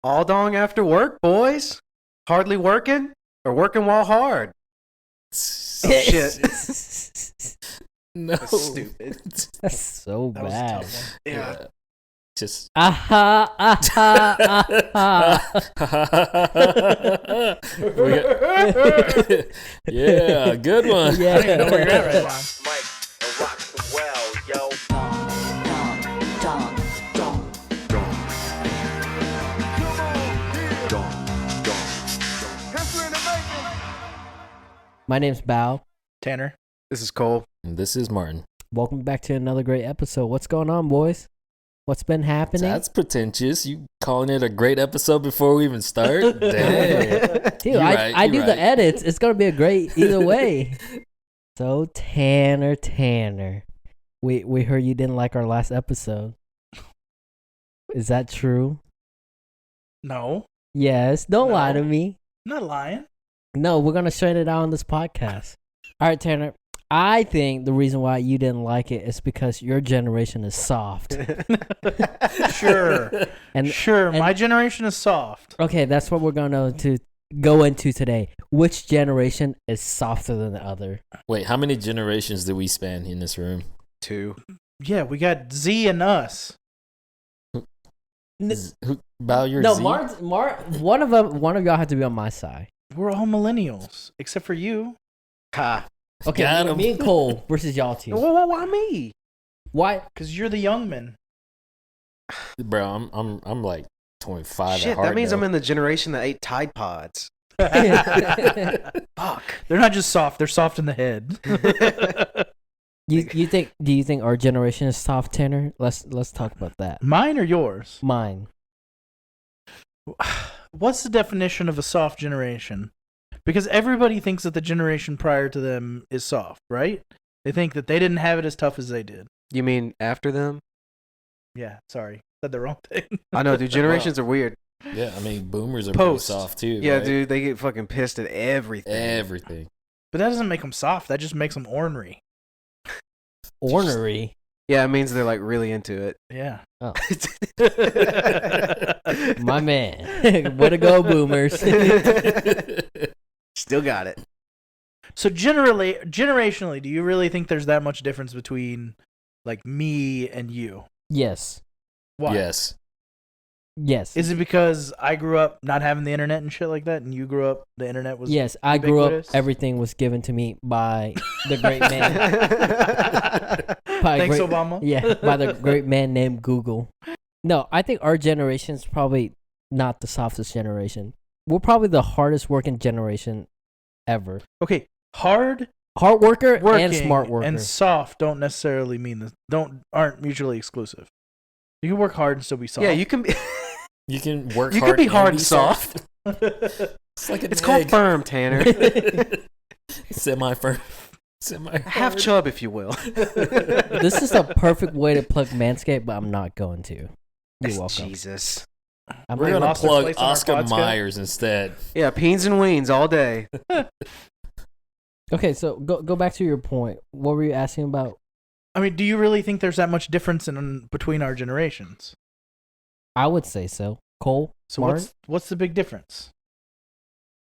All dong after work, boys. Hardly working or working while hard. Oh, shit. No. That's stupid. That's so That was a bad. tough one. Yeah. Just. Aha, aha, aha. Yeah, good one. Yeah. I don't even know where you're at right now. Mike and rock the well, yo. My name's Bao. Tanner. This is Cole. And this is Martin. Welcome back to another great episode. What's going on, boys? What's been happening? That's pretentious. You calling it a great episode before we even start? Dang. Dude, You're right, I you're do right. the edits. It's gonna be a great either way. So Tanner, we heard you didn't like our last episode. Is that true? No, Yes. Don't lie to No. me. I'm not lying. No, we're gonna straighten it out on this podcast. All right, Tanner. I think the reason why you didn't like it is because your generation is soft. Sure. And Sure. My generation is soft. okay, that's what we're gonna to go into today. Which generation is softer than the other? Wait, how many generations do we span in this room? 2. Yeah, we got Z and us. Bao, your No, Z? one of y'all have to be on my side. We're all millennials, except for you. Ha. Okay, Got me, 'em. me and Cole versus y'all two. Why me? Why? Because you're the young men. Bro, I'm like 25 Shit, at heart, that means though. I'm in the generation that ate Tide Pods. They're Fuck. not just soft, they're soft in the head. You think? Do you think our generation is soft, Tanner? Let's talk about that. Mine or yours? Mine. What's the definition of a soft generation? Because everybody thinks that the generation prior to them is soft, right? They think that they didn't have it as tough as they did. You mean after them? Yeah, sorry. Said the wrong thing. I know, dude. Generations are weird. Yeah, I mean, boomers are Post. pretty soft, too. Yeah, right? dude. They get fucking pissed at everything. Everything. But that doesn't make them soft. That just makes them ornery. Ornery. Yeah, it means they're like really into it. Yeah. Oh, my man. Way to go, boomers. Still got it. So generationally, do you really think there's that much difference between like me and you? Yes. Why? Yes. Yes. Is it because I grew up not having the internet and shit like that, and you grew up the internet was Yes, I grew up. ubiquitous? Everything was given to me by the great man. Thanks, Obama. Yeah, by the great man named Google. No, I think our generation is probably not the softest generation. We're probably the hardest working generation ever. Okay, hard Hard worker working and smart worker. and soft don't necessarily mean aren't mutually exclusive. You can work hard and still be soft. Yeah, you can be. You can work You hard can be hard and be soft. It's like an It's called egg. firm, Tanner. Semi-firm. Semi-hard. Half chub, if you will. This is a perfect way to plug Manscaped, but I'm not going to. You're welcome. Jesus. I'm We're They going to lost their plug place on our Oscar podcast? Myers instead. Yeah, peens and weens all day. Okay, so go back to your point. What were you asking about? I mean, do you really think there's that much difference in between our generations? I would say so. Cole, So Martin? what's the big difference?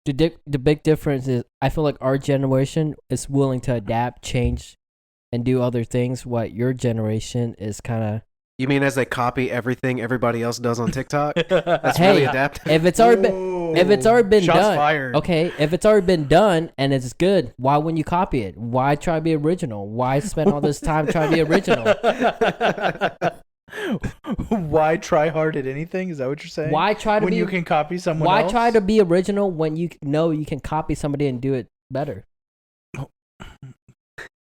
The big difference is I feel like our generation is willing to adapt, change, and do other things. What your generation is kind of You mean as they copy everything everybody else does on TikTok? That's Hey, really adaptive. if it's already been Shots done. fired. Okay, if it's already been done and it's good, why wouldn't you copy it? Why try to be original? Why spend all this time trying to be original? Why try hard at anything? Is that what you're saying? Why try to when be you can copy someone Why else? try to be original when you know you can copy somebody and do it better?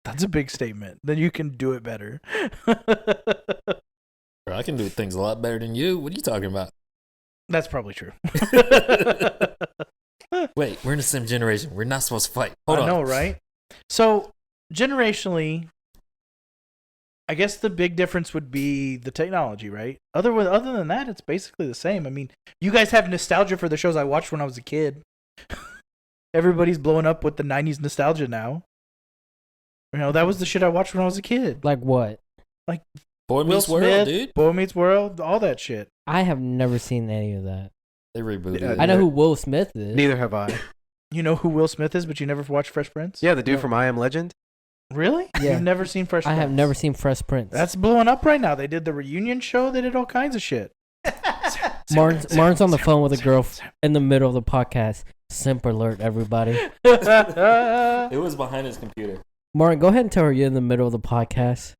That's a big statement. Then you can do it better. Bro, I can do things a lot better than you. What are you talking about? That's probably true. Wait, we're in the same generation. We're not supposed to fight. Hold I on. know, right? So, generationally, I guess the big difference would be the technology, right? Other than that, it's basically the same. I mean, you guys have nostalgia for the shows I watched when I was a kid. Everybody's blowing up with the 90s nostalgia now. You know, that was the shit I watched when I was a kid. Like what? Boy Will Meets World, Smith, dude. Boy Meets World, all that shit. I have never seen any of that. They rebooted Yeah, it. I know who Will Smith is. Neither have I. You know who Will Smith is, but you never watched Fresh Prince? Yeah, the dude No. from I Am Legend. Really? Yeah. You've never seen Fresh I Prince? have never seen Fresh Prince. That's blowing up right now. They did the reunion show. They did all kinds of shit. Martin's on the phone with a girl in the middle of the podcast. Simp alert, everybody. It was behind his computer. Martin, go ahead and tell her you're in the middle of the podcast.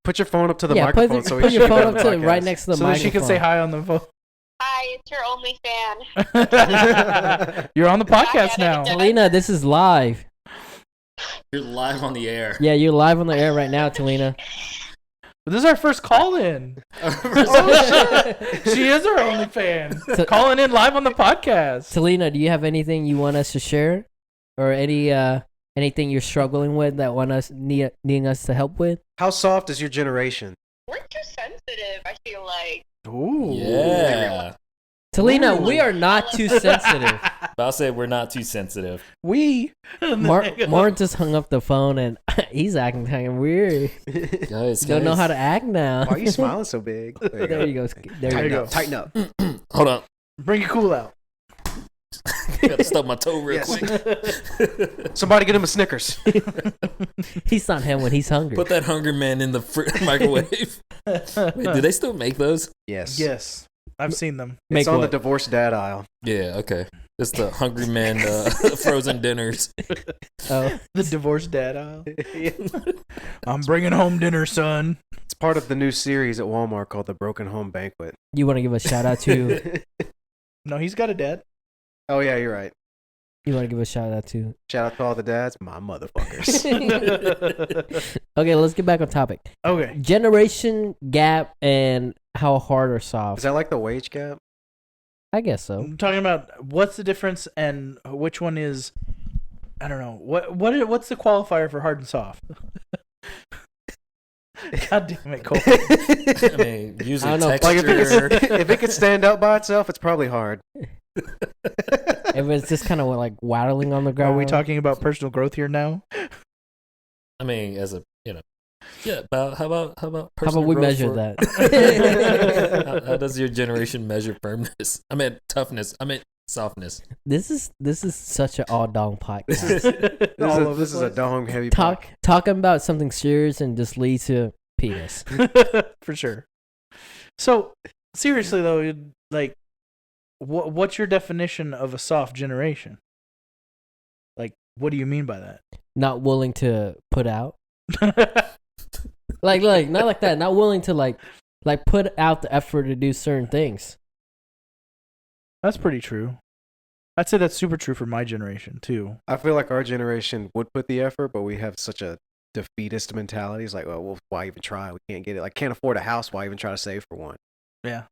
Put your phone up to the Yeah, microphone so we put can your hear phone on up the to podcast. right next to the so that microphone. she can say hi on the phone. Hi, it's your only fan. You're on the podcast now. Talina, this is live. You're live on the air. Yeah, you're live on the air right now, Talina. This is our first call in. She is our only fan. So- Calling in live on the podcast. Talina, do you have anything you want us to share, or anything you're struggling with that needing us to help with? How soft is your generation? We're too sensitive, I feel like. Ooh. Yeah. Talina, we are not too sensitive. But I'll say we're not too sensitive. We. Martin just hung up the phone and he's acting kind of weird. Guys, Don't know how to act now. Why are you smiling so big? There you go. There you go. Tighten up. Hold on. Bring your cool out. Gotta stub my toe real Yes. quick. Somebody get him a Snickers. He's not him when he's hungry. Put that Hunger Man in the microwave. Wait, do they still make those? Yes. Yes. I've seen them. Make It's on what? the divorced dad aisle. Yeah, okay. It's the Hungry Man frozen dinners. Oh, The divorced dad aisle. I'm bringing home dinner, son. It's part of the new series at Walmart called The Broken Home Banquet. you want to give a shout out to? No, he's got a dad. Oh, yeah, you're right. You want to give a shout out to? Shout out to all the dads. My motherfuckers. Okay, let's get back on topic. Okay. Generation gap and how hard or Is soft. that like the wage gap? I guess so. I'm talking about what's the difference and which one is, I don't know. What's the qualifier for hard and soft? God damn it, Cole. I mean, usually I don't know. texture. Like if it could stand up by itself, it's probably hard. If it's just kind of like waddling on the Are ground. we talking about personal growth here now? I mean, as a, yeah, about how about How about personal we growth measure for- that? how does your generation measure firmness? I mean toughness. I mean softness. This is such an all dong podcast. This is a dong heavy Talking about something serious and just lead to penis. For sure. So, seriously though, like, what's your definition of a soft generation? Like, what do you mean by that? Not willing to put out. Like not like that. Not willing to like put out the effort to do certain things. That's pretty true. I'd say that's super true for my generation too. I feel like our generation would put the effort, but we have such a defeatist mentality. It's like, well, why even try? We can't get it. Like, can't afford a house. Why even try to save for one? Yeah,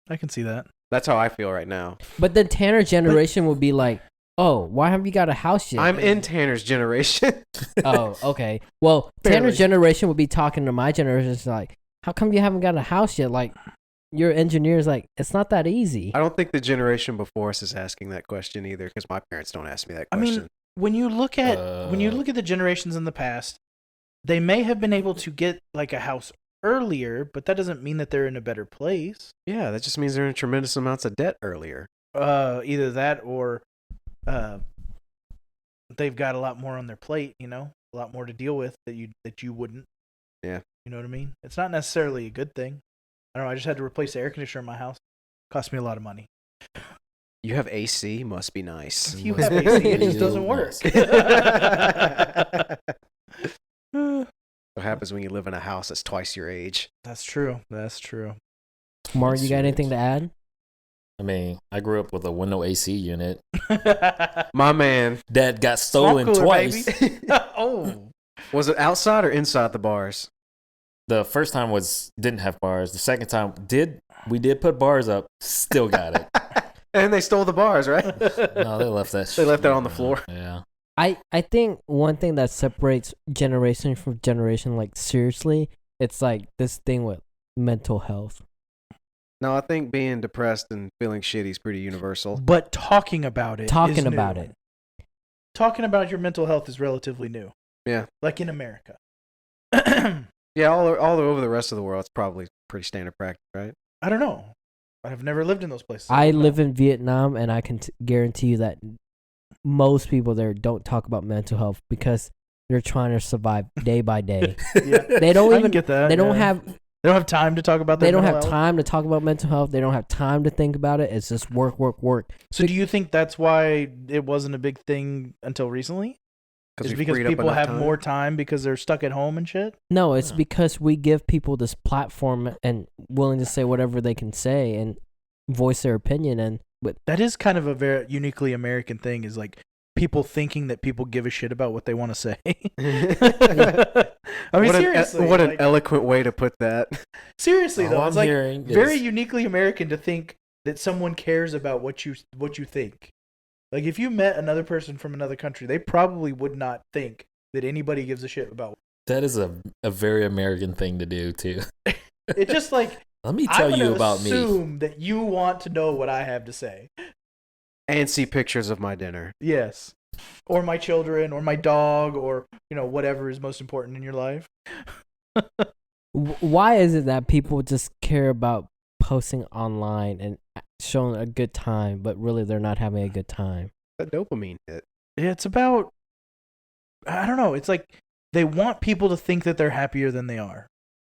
I can see that. That's how I feel right now. But then Tanner's generation would be like, "Oh, why haven't you got a house yet?" I'm in Tanner's generation. Oh, okay. Well, Tanner's Barely. generation would be talking to my generation. It's like, how come you haven't got a house yet? Like, your engineer's like, it's not that easy. I don't think the generation before us is asking that question either, because my parents don't ask me that I question. mean, when you look at the generations in the past, they may have been able to get like a house earlier, but that doesn't mean that they're in a better place. yeah, that just means they're in tremendous amounts of debt earlier. Either that or they've got a lot more on their plate, a lot more to deal with that you wouldn't. Yeah. You know what I mean? It's not necessarily a good thing. I don't know, I just had to replace the air conditioner in my house. Cost me a lot of money. You have AC, must be nice. You have AC, it just doesn't work. What happens when you live in a house that's twice your age? That's true. That's true. Mark, you got anything to add? I mean, I grew up with a window AC unit. My man. That got stolen Swamp cooler, twice. baby. Oh. Was it outside or inside the bars? The first time didn't have bars. The second time we did put bars up. Still got it. And they stole the bars, right? No, they left that. They left that on the floor. Yeah. I think one thing that separates generation from generation, like seriously, it's like this thing with mental health. No, I think being depressed and feeling shitty is pretty universal. But talking about it is Talking new. about it. Talking about your mental health is relatively new. Yeah. Like in America. Yeah, all over the rest of the world, it's probably pretty standard practice, right? I don't know. I've never lived in those places. I don't know. live in Vietnam, and I can guarantee you that most people there don't talk about mental health because they're trying to survive day by day. Yeah. They don't I can even get that. they don't yeah. have They don't have time to talk about. they Their don't have mental health. time to talk about mental health. They don't have time to think about it. It's just work, work, work. So do you think that's why it wasn't a big thing until recently? Is we because freed up people enough have time? more time because they're stuck at home and shit? No, it's Yeah. because we give people this platform and willing to say whatever they can say and voice their opinion. And but That is kind of a very uniquely American thing, is like people thinking that people give a shit about what they want to say. I mean, seriously. What an like, eloquent way to put that. seriously All though, I'm it's like hearing very is- uniquely American to think that someone cares about what you think. Like if you met another person from another country, they probably would not think that anybody gives a shit about. That is a very American thing to do too. It's just like Let me I'm tell gonna you about me. assume that you want to know what I have to say. And see pictures of my dinner. Yes. Or my children, or my dog, or whatever is most important in your life. why is it that people just care about posting online and showing a good time, but really they're not having a good time? That dopamine hit. It's about, I don't know. It's like they want people to think that they're happier than they are.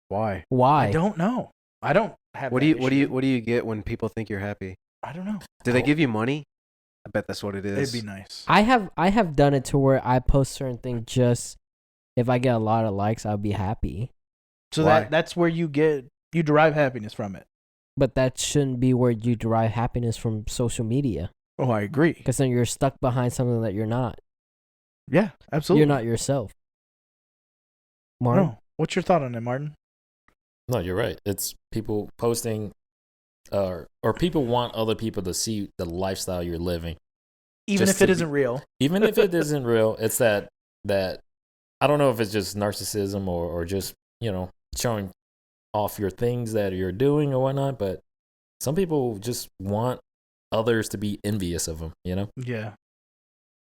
Why? Why? I don't know. I don't have. What that do you issue. what do you get when people think you're happy? I don't know. Do they give you money? I bet that's what it is. It'd be nice. I have done it to where I post certain things just if I get a lot of likes, I'll be happy. So Why? that's where you derive happiness from it. But that shouldn't be where you derive happiness from social media. Oh, I agree. Because then you're stuck behind something that you're not. Yeah, absolutely. You're not yourself. Martin? No. What's your thought on it, Martin? No, you're right. It's people posting, or people want other people to see the lifestyle you're living, Even Just if it to be- isn't real. even if it isn't real. It's that I don't know if it's just narcissism or just showing off your things that you're doing or whatnot. But some people just want others to be envious of them. Yeah.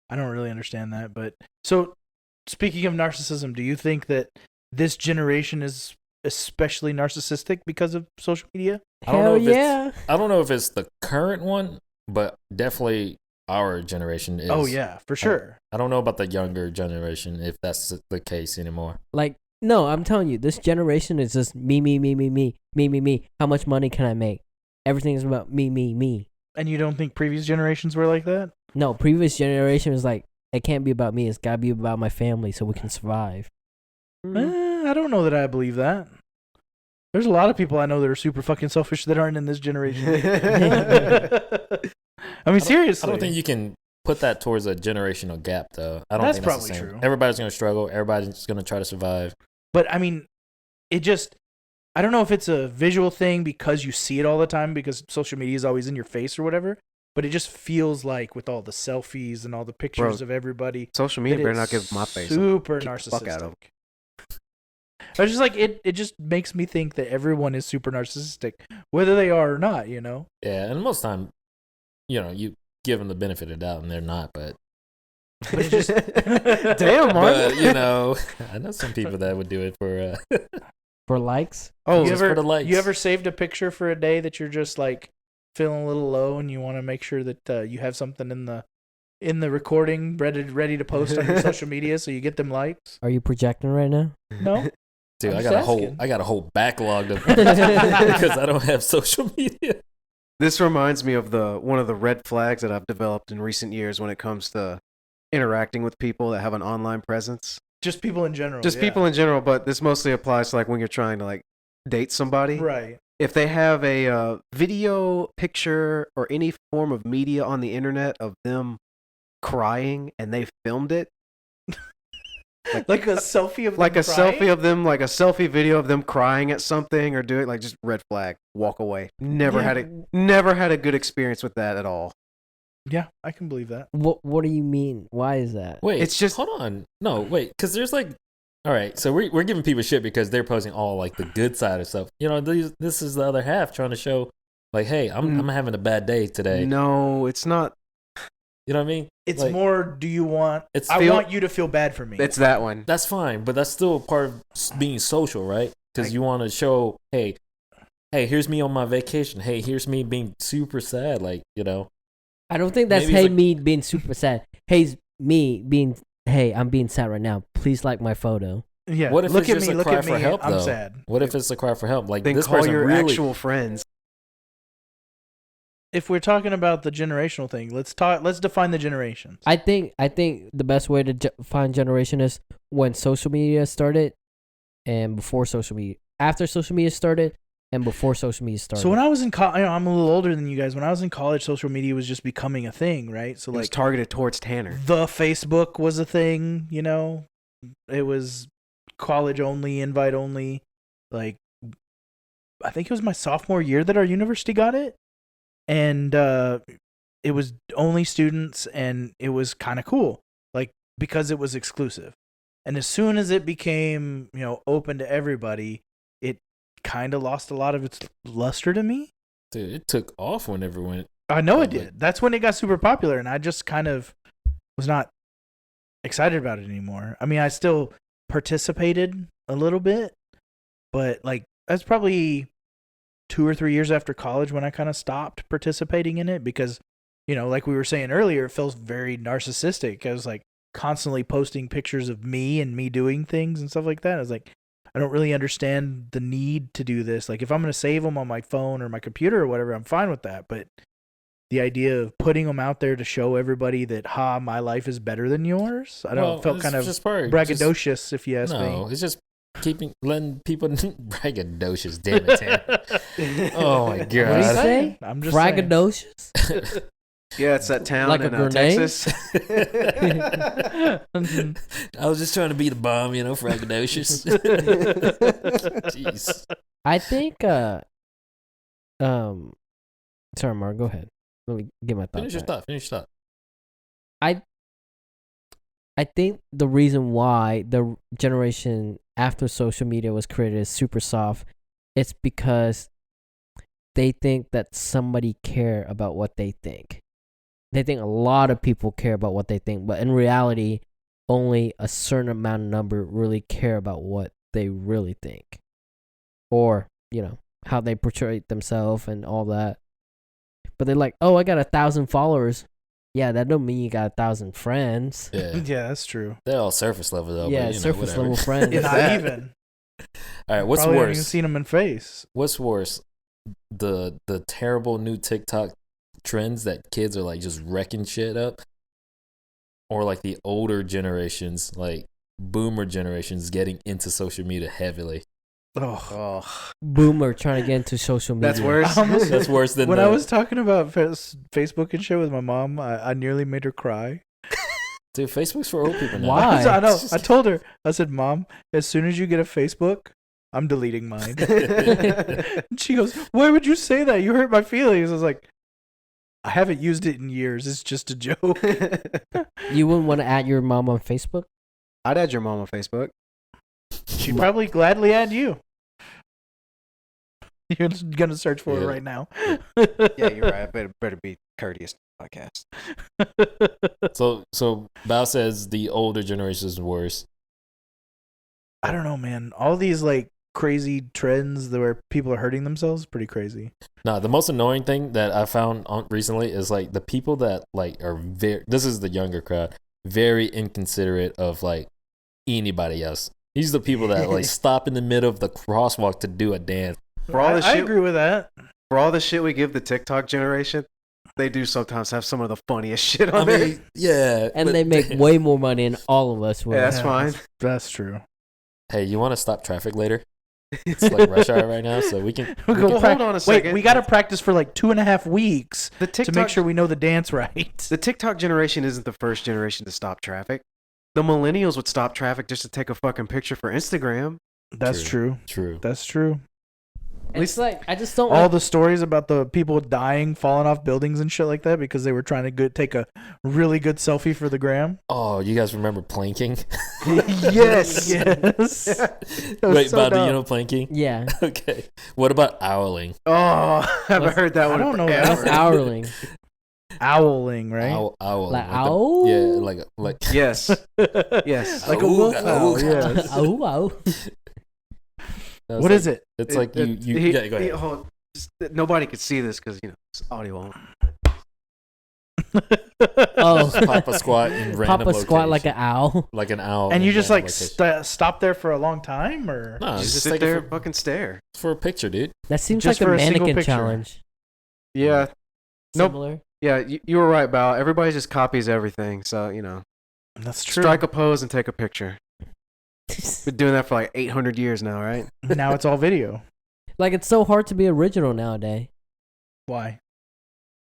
I don't really understand that, but so speaking of narcissism, do you think that this generation is especially narcissistic because of social media? I don't know Hell if it's- yeah. I don't know if it's the current one, but definitely our generation is. Oh yeah, for sure. I don't know about the younger generation if that's the case anymore. Like, no, I'm telling you, this generation is just me, me, me, me, me, me, me, me. How much money can I make? Everything is about me, me, me. And you don't think previous generations were like that? No, previous generation was like, it can't be about me. It's got to be about my family so we can survive. I don't know that I believe that. There's a lot of people I know that are super fucking selfish that aren't in this generation. I mean, seriously. I don't think you can put that towards a generational gap, though. I don't That's think that's probably the same. true. Everybody's going to struggle. Everybody's going to try to survive. But I mean, I don't know if it's a visual thing because you see it all the time because social media is always in your face or whatever, but it just feels like with all the selfies and all the pictures Bro, of everybody. Social media that better it's not give my face. super kick the narcissistic. fuck out of 'em. I was just like, it just makes me think that everyone is super narcissistic, whether they are or not, Yeah, and most time, you give them the benefit of the doubt, and they're not. But But it just, Damn, Martin. but I know some people that would do it for. For likes? Oh, you just ever for the likes. you ever saved a picture for a day that you're just like feeling a little low and you want to make sure that you have something in the recording ready to post on your social media so you get them likes? Are you projecting right now? No. Dude, I'm I just got asking. a whole backlog of because I don't have social media. This reminds me of one of the red flags that I've developed in recent years when it comes to interacting with people that have an online presence. Just people in general. Just yeah. people in general, but this mostly applies to like when you're trying to like date somebody. Right. If they have a video, picture, or any form of media on the internet of them crying and they filmed it, Like a selfie of like them a crying? selfie of them, like a selfie video of them crying at something or doing like just red flag, walk away. Never had a good experience with that at all. Yeah, I can believe that. What do you mean? Why is that? Wait, It's just- hold on. No, wait, because there's like, all right, so we're giving people shit because they're posting all like the good side of stuff. This is the other half trying to show, like, hey, I'm having a bad day today. No, it's not. You know what I mean? It's Like, more, do you want... It's I feel- want you to feel bad for me. It's that one. That's fine, but that's still part of being social, right? Because you want to show, hey, hey, here's me on my vacation. Hey, here's me being super sad. Like, I don't think that's Maybe it's me being super sad. Hey, me being I'm being sad right now. Please like my photo. Yeah. What if look it's at just me, a look cry at for me. help, I'm though? sad. What if it's a cry for help? Like, Then this call person your really. actual friends. If we're talking about the generational thing, let's define the generations. I think the best way to find generation is when social media started, and before social media, after social media started, and before social media started. So when I was in college, I'm a little older than you guys. When I was in college, social media was just becoming a thing, right? So It was like targeted towards Tanner. the Facebook was a thing, It was college only, invite only. Like, I think it was my sophomore year that our university got it, and it was only students, and it was kind of cool, like because it was exclusive. And as soon as it became, open to everybody, it kind of lost a lot of its luster to me. Dude, it took off whenever it went. I know it Public. did. That's when it got super popular, and I just kind of was not excited about it anymore. I mean, I still participated a little bit, but like that's probably 2 or 3 years after college when I kind of stopped participating in it because, like we were saying earlier, it feels very narcissistic. I was like constantly posting pictures of me and me doing things and stuff like that. I was like, I don't really understand the need to do this. Like if I'm going to save them on my phone or my computer or whatever, I'm fine with that. But the idea of putting them out there to show everybody that, my life is better than yours, felt kind of braggadocious, if you ask me. No, it's just letting people braggadocious. Damn it, Tam. Oh my god! What do you say? I'm just saying. Braggadocious. Yeah, it's that town Like a in grenade? Texas. I was just trying to be the bomb, braggadocious. Jeez. I think. Sorry, Mark. Go ahead. Let me get my thoughts. Finish your thought. I think the reason why the generation after social media was created is super soft. It's because they think that somebody care about what they think. They think a lot of people care about what they think, but in reality, only a certain amount of number really care about what they really think, or how they portray themselves and all that. But they're like, oh, I got 1,000 followers. Yeah, that don't mean you got 1,000 friends. Yeah, Yeah, that's true. they're all surface level though. Yeah, but, surface whatever. level friends. Not even. All right, what's Probably haven't even worse? seen them in face. What's worse? The terrible new TikTok trends that kids are like just wrecking shit up, or like the older generations, like boomer generations, getting into social media heavily. Oh, Boomer trying to get into social media. That's worse. That's worse than when I was talking about Facebook and shit with my mom, I nearly made her cry. Dude, Facebook's for old people now. Why? I know. I told her. I said, "Mom, as soon as you get a Facebook, I'm deleting mine." And she goes, "Why would you say that? You hurt my feelings." I was like, "I haven't used it in years. It's just a joke." You wouldn't want to add your mom on Facebook? I'd add your mom on Facebook. She'd probably gladly add you. You're gonna search for it Yeah. right now. Yeah, you're right. I better be courteous to the podcast. So Bao says the older generation is worse. I don't know, man. All these like crazy trends where people are hurting themselves is pretty crazy. No, the most annoying thing that I found recently is like the people that like are this is the younger crowd, very inconsiderate of like anybody else. These are the people that like stop in the middle of the crosswalk to do a dance. For all the I shit, agree with that. for all the shit we give the TikTok generation, they do sometimes have some of the funniest shit I on there. mean, yeah, And but- they make way more money than all of us will. Yeah, that's fine. That's true. Hey, you want to stop traffic later? It's like rush hour right now, so we can. We'll go Well, hold on a second. Wait, we got to practice for like 2.5 weeks The to TikTok, make sure we know the dance right. the TikTok generation isn't the first generation to stop traffic. The millennials would stop traffic just to take a fucking picture for Instagram. That's true. True. That's true. It's like, I just don't All like, the stories about the people dying, falling off buildings and shit like that because they were trying to take a really good selfie for the gram. Oh, you guys remember planking? Yes. Yes. Wait, so Bao, do you dumb. know planking? yeah, Okay. What about owling? Oh, I haven't heard that I one. don't know forever. that's hourling. Owling, right? Owling. Like the- owl? yeah, like. Yes. Yes. Like a Ooh, wolf ooh, owl, ooh. yes. Oh, wow. What is it? It's like you yeah, go ahead. Nobody could see this because it's audio only. Oh, Pop a squat in random Papa squat location. like an owl. Like an owl. And in you just random like location. stop there for a long time, or No, Just just sit take there it and fucking stare. for a picture, dude. That seems Just like for a a single mannequin picture. challenge. Yeah, Nope. Similar. yeah, you were right, Bao. Everybody just copies everything, so that's true. strike a pose and take a picture. Been doing that for like 800 years now, right? Now it's all video. Like, it's so hard to be original nowadays. Why?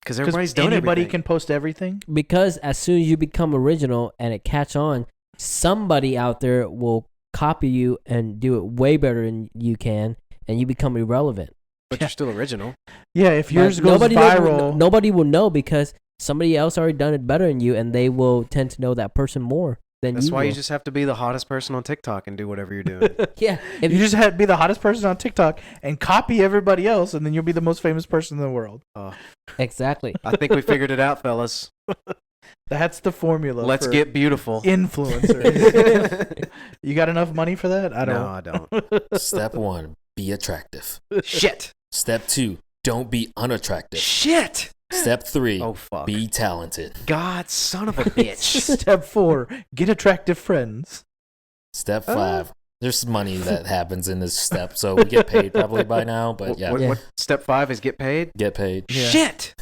Because Because everybody's doing anybody everything. can post everything. Because as soon as you become original and it catch on, somebody out there will copy you and do it way better than you can, and you become irrelevant. But you're still original. Yeah, if But yours goes viral, nobody will know because somebody else already done it better than you, and they will tend to know that person more than That's you why will. you just have to be the hottest person on TikTok and do whatever you're doing. Yeah, you if just have to be the hottest person on TikTok and copy everybody else, and then you'll be the most famous person in the world. exactly. I think we figured it out, fellas. That's the formula. Let's for get beautiful. influencers. You got enough money for that? I don't. No, I don't. Step 1, be attractive. Shit. Step 2, don't be unattractive. Shit. Step 3, Oh, fuck. be talented. God, son of a bitch. Step 4: get attractive friends. Step 5, there's money that happens in this step, so we get paid probably by now, but yeah, Yeah. Step 5 is get paid? get paid. Yeah. Shit.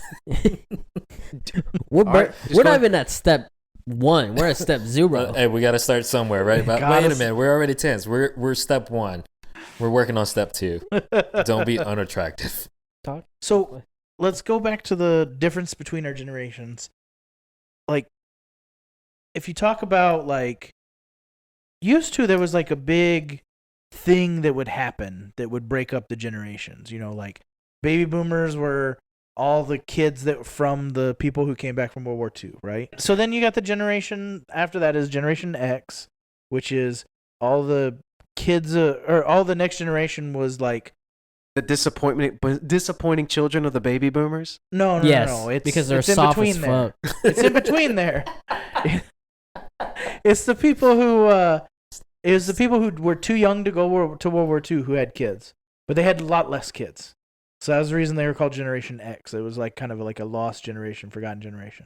We're All right, just we're go not ahead. even at step 1. We're at step 0. Hey, we got to start somewhere, right? But Gotta wait a s- minute, we're already tense. We're step 1. We're working on step 2. Don't be unattractive. So let's go back to the difference between our generations. Like, if you talk about like, used to there was like a big thing that would happen that would break up the generations. Like baby boomers were all the kids that from the people who came back from World War II, right? So then you got the generation after that is Generation X, which is all the kids or all the next generation was like The disappointing children of the baby boomers? no, Yes, no. It's because they're it's in soft between as there. fuck. It's in between there. It's the people who were too young to go to World War II who had kids, but they had a lot less kids. So that was the reason they were called Generation X. It was like kind of like a lost generation, forgotten generation.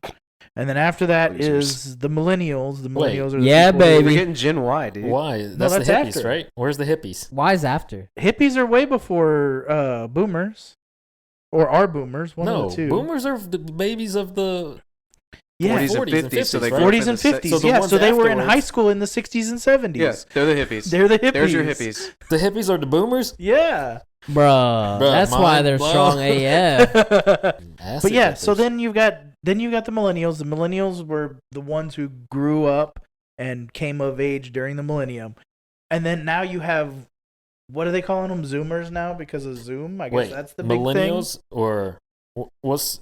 And then after that Losers. is the Millennials. The Wait. Millennials are the Yeah, people We're baby. getting Gen Y, dude. Why? That's that's the hippies, after. right? Where's the hippies? Why is after? Hippies are way before boomers, or are boomers. One No, of the two. boomers are the babies of the Yeah, 40s and 40s and 50s, so they 50s, right? grew up 40s in and the se- 50s. So the yeah, ones so they were in afterwards- high school in the 60s and 70s. Yeah, they're the hippies. They're the hippies. There's your hippies. The hippies are the boomers? Yeah. Bruh, Bruh, that's why mind they're blown. strong AF. But yeah, so hippies. then you got the millennials. The millennials were the ones who grew up and came of age during the millennium. And then now you have, what are they calling them? Zoomers now because of Zoom? I guess Wait, that's the big millennials or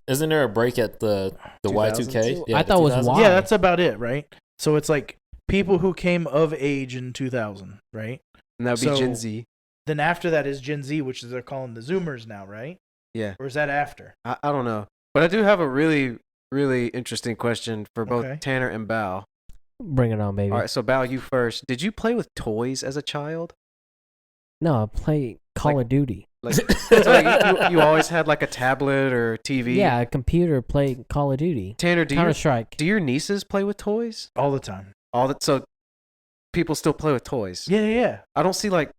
isn't there a break at the 2000s? Y2K? I the thought it was 2000s? Y. thing. Yeah, that's about it, right? So it's like people who came of age in 2000, right? And that would be So- Gen Z. Then after that is Gen Z, which is they're calling the Zoomers now, right? Yeah. Or is that after? I don't know. But I do have a really, really interesting question for both Okay. Tanner and Bao. Bring it on, baby. All right, so Bao, you first. Did you play with toys as a child? No, I play Call Like- of Duty. Like, so like you always had like a tablet or TV? Yeah, a computer play Call of Duty. Tanner, Counter Strike. do your nieces play with toys? All the time. All that, so people still play with toys. Yeah, yeah, yeah. I don't see like,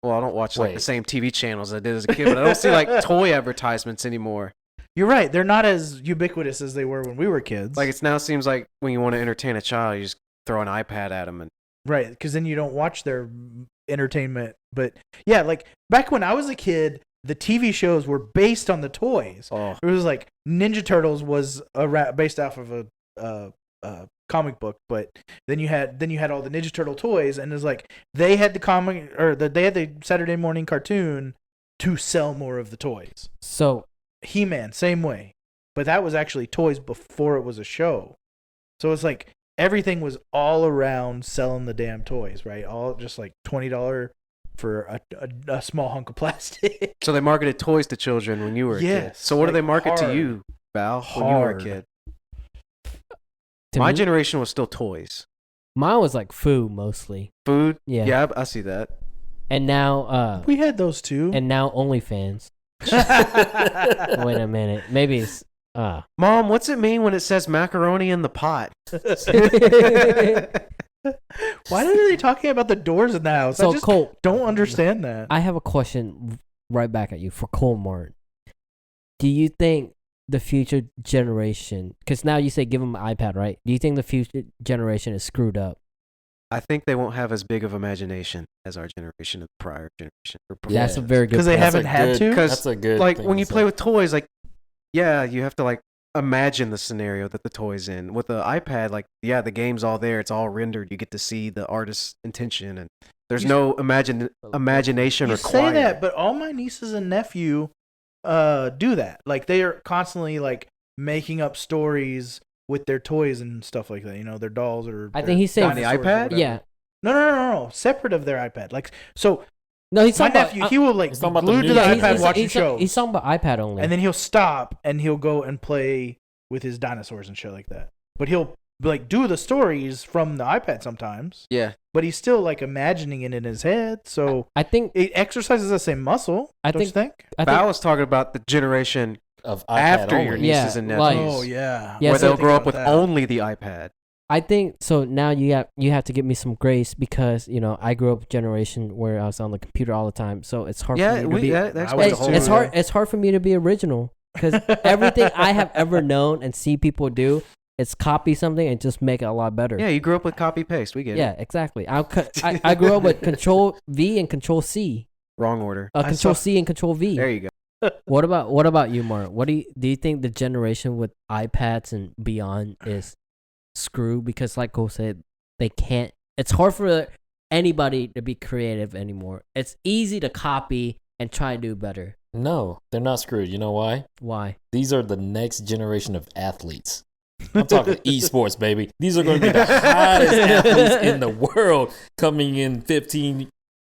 well, I don't watch like the Wait. same TV channels I did as a kid, but I don't see like toy advertisements anymore. You're right. They're not as ubiquitous as they were when we were kids. Like it's now seems like when you want to entertain a child, you just throw an iPad at them and Right, because then you don't watch their entertainment. But yeah, like back when I was a kid, the TV shows were based on the toys. oh, It was like Ninja Turtles was based off of a comic book, but then you had all the Ninja Turtle toys, and it was like they had the comic or they had the Saturday morning cartoon to sell more of the toys. So, He-Man, same way, but that was actually toys before it was a show. So it's like everything was all around selling the damn toys, right? All just like $20 for a small hunk of plastic. so they marketed toys to children when you were a kid. Yes, So what do like they market hard. to you, Val, when you were a Hard. kid? to My me, generation was still toys. mine was like food mostly. Food? Yeah. Yeah, I see that. And now, We had those too. and now OnlyFans. Wait a minute. Maybe it's Mom, what's it mean when it says macaroni in the pot? Why are they talking about the doors in the house? I So just Cole, don't understand that. I have a question right back at you for Cole Martin. Do you think the future generation, because now you say give them an iPad, right? Do you think the future generation is screwed up? I think they won't have as big of imagination as our generation and the prior generation. That's a very good Because they point. haven't had to? That's a good. Like thing when to you say. play with toys, like yeah, you have to like imagine the scenario that the toy's in. With the iPad, like yeah, the game's all there, it's all rendered. You get to see the artist's intention, and there's You- no imagination You required. say that, but all my nieces and nephew do that. Like they are constantly like making up stories with their toys and stuff like that. You know, their dolls or I their think he's saying- On the dinosaurs or iPad? whatever. Yeah. No. Separate of their iPad. Like so, No, he's my talking about, nephew he will like He's talking about the glued new to the one. iPad watching shows, He's talking about iPad only. and then he'll stop and he'll go and play with his dinosaurs and shit like that. But he'll like do the stories from the iPad sometimes. Yeah, But he's still like imagining it in his head, so I think it exercises the same muscle. I don't you think? I but I think was talking about the generation of iPad after only. your Yeah, nieces and like- nephews, Oh yeah, Yeah, where so- they'll grow up with that. only the iPad. I think so. Now you have to give me some grace because I grew up a generation where I was on the computer all the time, so it's hard for Yeah, me to be. that I explains was the whole. too. It's hard. It's hard for me to be original because everything I have ever known and see people do, it's copy something and just make it a lot better. Yeah, you grew up with copy paste. We get Yeah, it. exactly. I grew up with Control V and Control C. Wrong order. Control C and Control V. There you go. What about you, Mark? What do you think the generation with iPads and beyond is screwed? Because like Cole said, they can't. It's hard for anybody to be creative anymore. It's easy to copy and try to do better. No, they're not screwed. You know why? Why? These are the next generation of athletes. I'm talking esports, baby. These are going to be the hottest athletes in the world coming in 15,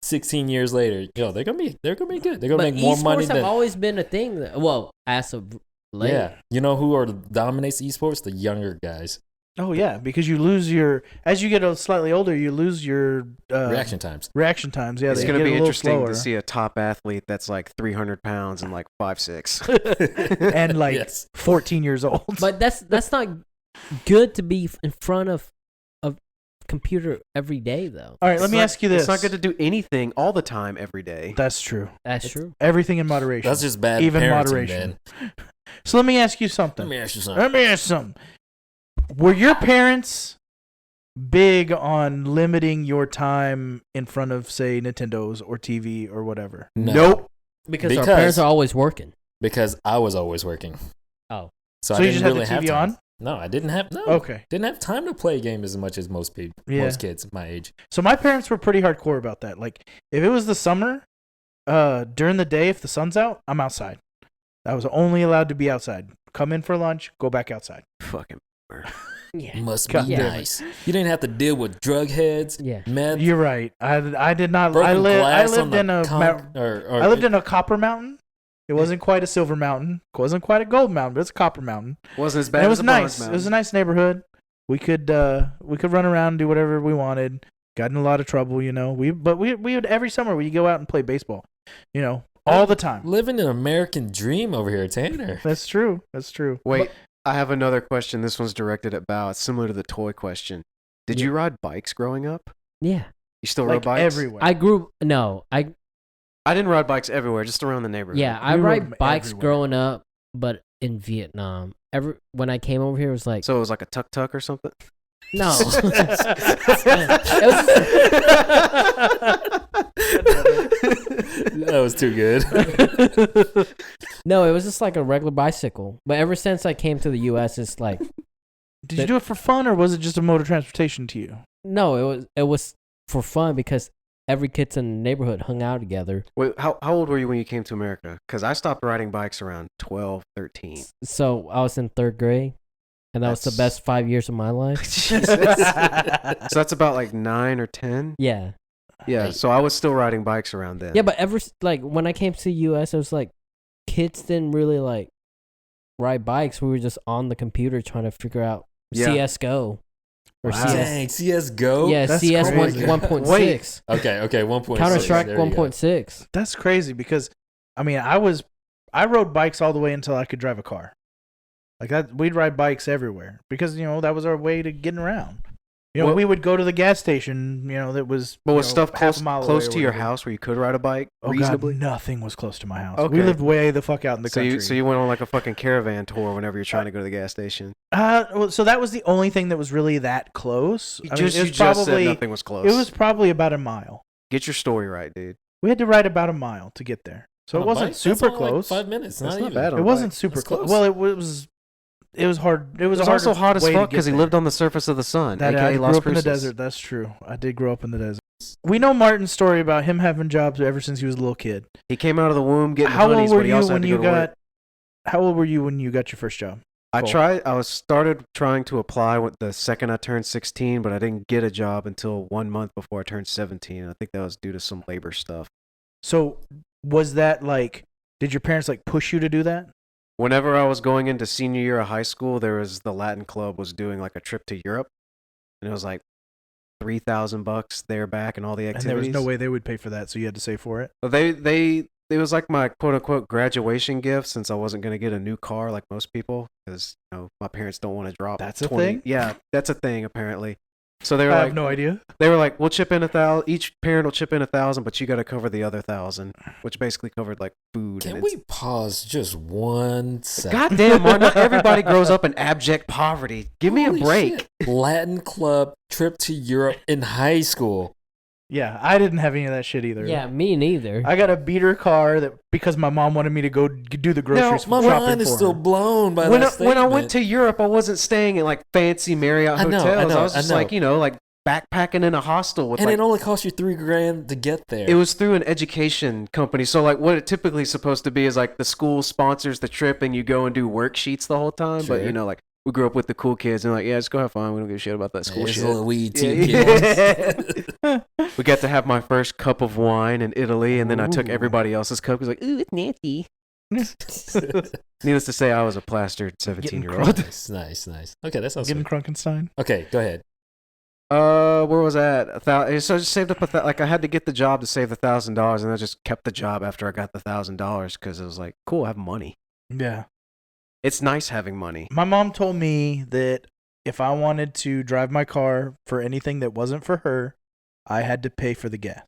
16 years later. Yo, they're gonna be good. They're gonna But make more money esports have than always been a thing. Well, as of late. yeah. You know who dominates esports? The younger guys. Oh yeah, because you lose as you get slightly older, you lose your Reaction times. Reaction times. Yeah, It's they going to get be a little interesting slower. to see a top athlete that's like 300 pounds and like 5'6". and like Yes. 14 years old. But that's not good to be in front of a computer every day, though. all right, let me ask you this. It's not good to do anything all the time every day. That's true. That's true. Everything in moderation. That's just bad Even parenting, moderation. man. So let me ask you something. Let me ask you something. Were your parents big on limiting your time in front of, say, Nintendos or TV or whatever? No. Nope. Because our parents are always working. Because I was always working. Oh. So I you didn't just had really the have TV time. on? No, I didn't have Okay. Didn't have time to play games as much as most people, Yeah. most kids my age. So my parents were pretty hardcore about that. Like, if it was the summer, during the day, if the sun's out, I'm outside. I was only allowed to be outside. Come in for lunch, go back outside. Fucking. Yeah. Must God be damn it. nice. You didn't have to deal with drug heads, Yeah. meth, You're right. I did not. broken I glass lived on the in a. or I lived in a copper mountain. It wasn't quite a silver mountain. It wasn't quite a gold mountain, but it's a copper mountain. Wasn't as And bad it as was a bronze nice. It mountain. was a nice neighborhood. We could run around and do whatever we wanted. Got in a lot of trouble, you know. We would every summer we go out and play baseball, you know, all the time. living an American dream over here, Tanner. That's true. That's true. Wait, I have another question. This one's directed at Bao. It's similar to the toy question. Did you ride bikes growing up? Yeah. You still Like rode bikes? everywhere. I didn't ride bikes everywhere, just around the neighborhood. Yeah, I We ride rode bikes everywhere. growing up, but in Vietnam. When I came over here, it was like So it was like a tuk-tuk or something? no. That was too good. No, it was just like a regular bicycle. But ever since I came to the U.S., it's like Did you do it for fun or was it just a mode of transportation to you? no, it was for fun because every kid in the neighborhood hung out together. Wait, how old were you when you came to America? Because I stopped riding bikes around 12, 13. So I was in third grade, and that was the That's- best 5 years of my life. Jesus. So that's about like 9 or 10? Yeah, Yeah, so I was still riding bikes around then. yeah, but when I came to the U.S., it was like kids didn't really like ride bikes. We were just on the computer trying to figure out Yeah. CS:GO. Or Wow. CS. Dang, CS:GO. Yeah, That's CS crazy. 1.6. Okay, 1.6. Counter Strike There you go. 1.6. That's crazy because, I mean, I rode bikes all the way until I could drive a car. Like that, we'd ride bikes everywhere because that was our way to getting around. Well- We would go to the gas station. That was. But was stuff half close a mile close away or to your whatever. house where you could ride a bike Oh reasonably? God, nothing was close to my house. Okay. We lived way the fuck out in the So country. you went on like a fucking caravan tour whenever you're trying to go to the gas station. Well, so that was the only thing that was really that close. I mean, it You was just said probably nothing was close. it was probably about a mile. Get your story right, dude. We had to ride about a mile to get there, so On it a wasn't bike? That's super only like close. 5 minutes. That's Not not even. bad on It a wasn't bike. super That's close. close. Well, it was hard. It was It was a also harder hot as way to fuck get because he there. lived on the surface of the sun, That aka I Las grew up in the Cruces. desert. That's true. I did grow up in the desert. We know Martin's story about him having jobs ever since he was a little kid. He came out of the womb getting How honeys, old were but he you also had when to you go to work. How old were you when you got your first job? I Cool. started trying to apply the second I turned 16, but I didn't get a job until 1 month before I turned 17. I think that was due to some labor stuff. So was that like? Did your parents like push you to do that? Whenever I was going into senior year of high school, there was the Latin club was doing like a trip to Europe, and it was like $3,000 there back and all the And activities. there was no way they would pay for that, so you had to save for it. But it was like my quote unquote graduation gift since I wasn't gonna get a new car like most people because my parents don't want to drop. That's a thing? Yeah, that's a thing apparently. So they were I like, have no idea. They were like, we'll chip in 1,000. Each parent will chip in 1,000, but you got to cover the other 1,000, which basically covered like food. Can and we pause just 1 second? God damn, Mark, not everybody grows up in abject poverty. Give me a Holy break. shit. Latin club trip to Europe in high school. Yeah, I didn't have any of that shit either. Yeah, me neither. I got a beater car that because my mom wanted me to go do the groceries My shopping mind is for still her. blown by When that I went statement. to Europe, I wasn't staying in like fancy Marriott I know, hotels. I I was just know. like, like backpacking in a hostel with and like. it only cost you $3,000 to get there. It was through an education company. So like what it typically is supposed to be is like the school sponsors the trip and you go and do worksheets the whole time. Sure. But like we grew up with the cool kids and like, yeah, just go have fun. We don't give a shit about that school It's shit. a little weed Yeah, tea yeah. We got to have my first cup of wine in Italy, and then I took Ooh. everybody else's cup. It was like, ooh, it's nasty. Needless to say, I was a plastered 17-year-old. Nice. Okay, that sounds Getting good. Krunkenstein. Okay, go ahead. Where was that? So I just saved up like I had to get the job to save $1,000, and I just kept the job after I got the $1,000 because it was like, cool, I have money. Yeah. It's nice having money. My mom told me that if I wanted to drive my car for anything that wasn't for her, I had to pay for the gas.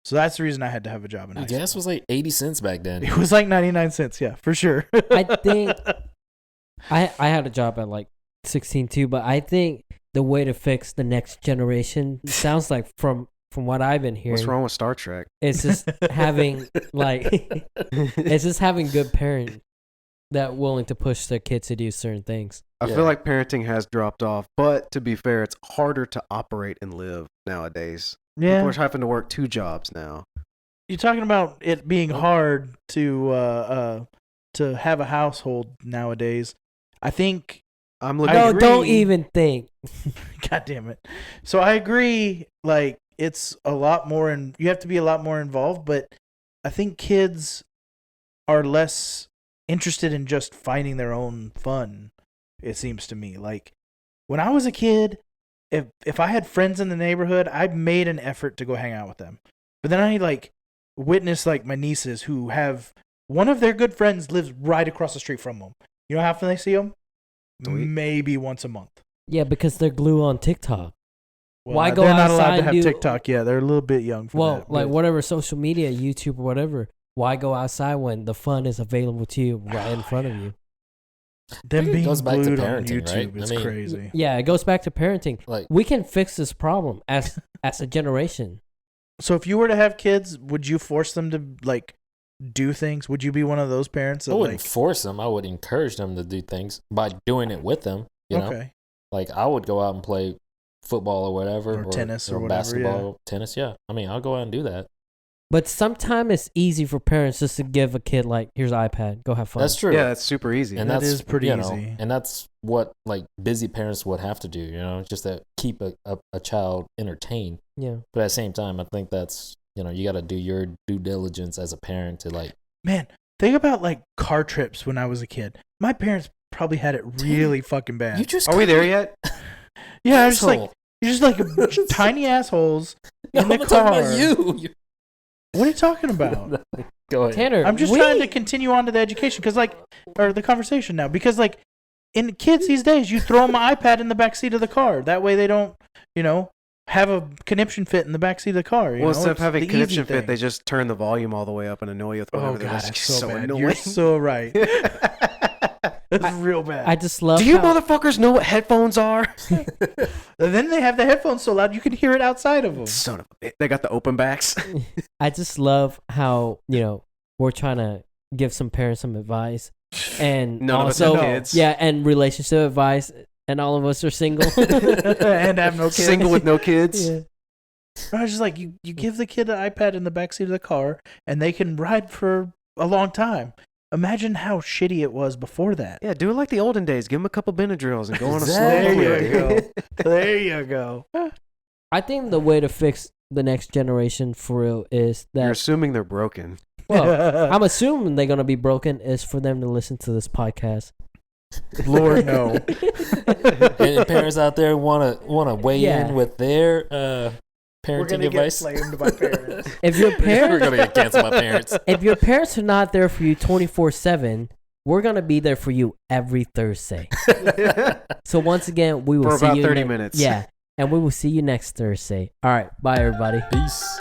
So that's the reason I had to have a job in high Gas school. was like 80 cents back then. It was like 99 cents, yeah, for sure. I think I had a job at like 16 too, but I think the way to fix the next generation sounds like from what I've been hearing. What's wrong with Star Trek? It's just having it's just having good parents that willing to push their kids to do certain things. I Yeah. feel like parenting has dropped off, but to be fair, it's harder to operate and live nowadays. People Yeah. are having to work 2 jobs now. You're talking about it being hard to have a household nowadays. I think I'm I looking. No, agree. don't even think. God damn it. So I agree, like, it's a lot more, and you have to be a lot more involved, but I think kids are less interested in just finding their own fun, it seems to me. Like, when I was a kid, if I had friends in the neighborhood, I made an effort to go hang out with them. But then I, like, witnessed, like, my nieces who have one of their good friends lives right across the street from them. You know how often they see them? Sweet. Maybe once a month. Yeah, because they're glued on TikTok. Well, Why go they're not allowed outside to and have do- TikTok. Yeah, they're a little bit young for Well, that. like but- whatever social media, YouTube or whatever. Why go outside when the fun is available to you right in front of you? them think it being goes back to glued on parenting, YouTube right? I is mean- crazy. Yeah, it goes back to parenting. Like, We can fix this problem as a generation. So if you were to have kids, would you force them to like do things? Would you be one of those parents I that wouldn't like force them. I would encourage them to do things by doing it with them. You know, okay, like I would go out and play football or whatever, Or tennis or whatever, basketball, tennis. Yeah, I mean, I'll go out and do that. But sometimes it's easy for parents just to give a kid like, here's an iPad, go have fun. That's true. Yeah, that's super easy. and That that's is pretty you know, easy. and that's what like busy parents would have to do. You know, just to keep a child entertained. Yeah. But at the same time, I think that's you got to do your due diligence as a parent to like. man, think about like car trips when I was a kid. My parents probably had it really fucking bad. You just Are we there yet? Yeah, it's just like Asshole. you're just like tiny assholes No, in the I'm talking car. about you. What are you talking about? Go ahead. Tanner, I'm just trying to continue on to the education or the conversation now, because like in kids these days, you throw them an iPad in the back seat of the car. That way they don't, have a conniption fit in the back seat of the car. Well, instead of It's having the conniption easy fit, thing. they just turn the volume all the way up and annoy you with Oh whatever. god, That's that's just so bad. annoying. You're so right. That's real bad. I just love Do you how, motherfuckers know what headphones are? And then they have the headphones so loud you can hear it outside of them. Son of a bitch. They got the open backs. I just love how, we're trying to give some parents some advice. And None of us also, have kids. yeah, and relationship advice. And all of us are single. And have no kids. Single with no kids. Yeah. I was just like, you give the kid an iPad in the backseat of the car, and they can ride for a long time. Imagine how shitty it was before that. Yeah, do it like the olden days. Give them a couple Benadryls and go on a slow There play. you go. There you go. I think the way to fix the next generation for real is You're that, assuming they're broken. well, I'm assuming they're going to be broken is for them to listen to this podcast. Lord, no. And parents out there want to weigh Yeah. in with their We're parenting going to get advice. flamed by parents. If your We're parents, gonna get canceled by parents. if your parents are not there for you 24/7, we're going to be there for you every Thursday. So once again, we will For see about you 30 minutes. Yeah. And we will see you next Thursday. All right. Bye, everybody. Peace.